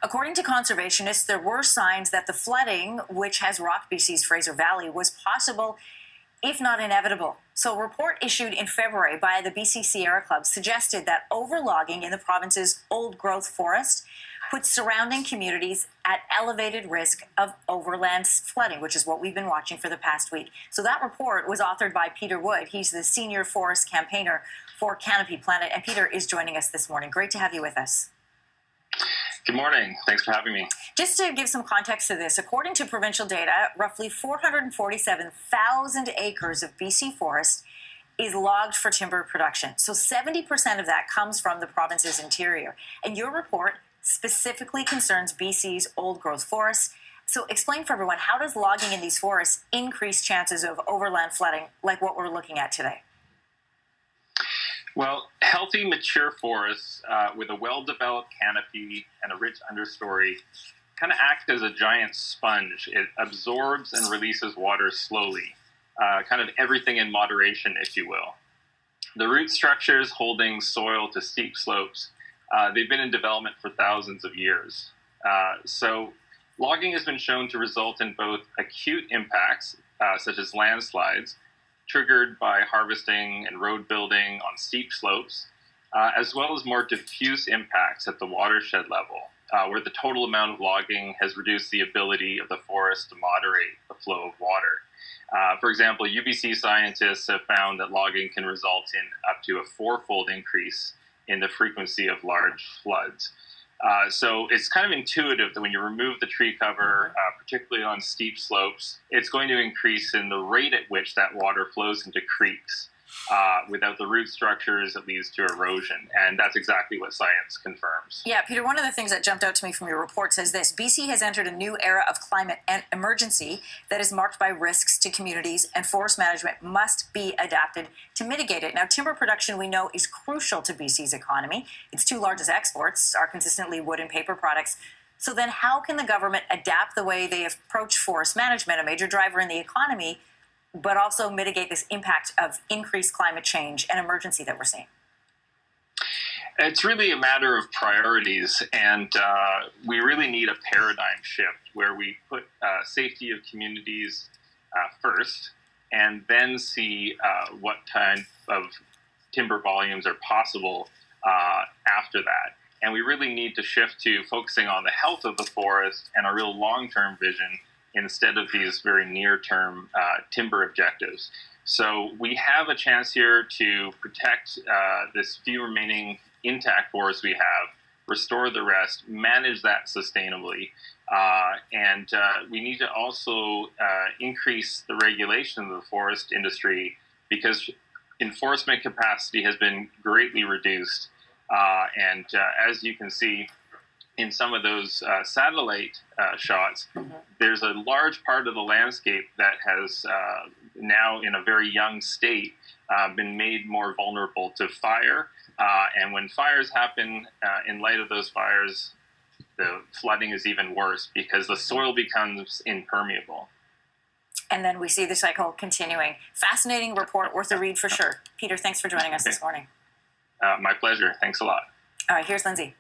According to conservationists, there were signs that the flooding, which has rocked BC's Fraser Valley, was possible, if not inevitable. So a report issued in February by the BC Sierra Club suggested that overlogging in the province's old-growth forest puts surrounding communities at elevated risk of overland flooding, which is what we've been watching for the past week. So that report was authored by Peter Wood. He's the senior forest campaigner for Canopy Planet, and Peter is joining us this morning. Great to have you with us. Good morning. Thanks for having me. Just to give some context to this, according to provincial data, roughly 447,000 acres of BC forest is logged for timber production. So 70% of that comes from the province's interior. And your report specifically concerns BC's old-growth forests. So explain for everyone, how does logging in these forests increase chances of overland flooding like what we're looking at today? Well, healthy, mature forests with a well-developed canopy and a rich understory kind of act as a giant sponge. It absorbs and releases water slowly, kind of everything in moderation, if you will. The root structures holding soil to steep slopes, they've been in development for thousands of years. So logging has been shown to result in both acute impacts, such as landslides, triggered by harvesting and road building on steep slopes, as well as more diffuse impacts at the watershed level, where the total amount of logging has reduced the ability of the forest to moderate the flow of water. For example, UBC scientists have found that logging can result in up to a fourfold increase in the frequency of large floods. So it's kind of intuitive that when you remove the tree cover, particularly on steep slopes, it's going to increase in the rate at which that water flows into creeks. Without the root structures, it leads to erosion. And that's exactly what science confirms. Yeah, Peter, one of the things that jumped out to me from your report says this: BC has entered a new era of climate and emergency that is marked by risks to communities, and forest management must be adapted to mitigate it. Now, timber production, we know, is crucial to BC's economy. Its two largest exports are consistently wood and paper products. So then how can the government adapt the way they approach forest management, a major driver in the economy, but also mitigate this impact of increased climate change and emergency that we're seeing? It's really a matter of priorities, and we really need a paradigm shift where we put safety of communities first, and then see what kind of timber volumes are possible after that. And we really need to shift to focusing on the health of the forest and a real long-term vision instead of these very near-term timber objectives. So we have a chance here to protect this few remaining intact forests we have, restore the rest, manage that sustainably, and we need to also increase the regulation of the forest industry, because enforcement capacity has been greatly reduced. And as you can see in some of those satellite shots, there's a large part of the landscape that has now, in a very young state, been made more vulnerable to fire. And when fires happen, in light of those fires, the flooding is even worse because the soil becomes impermeable. And then we see the cycle continuing. Fascinating report, worth a read for sure. Peter, thanks for joining us this morning. My pleasure. Thanks a lot. All right, here's Lindsay.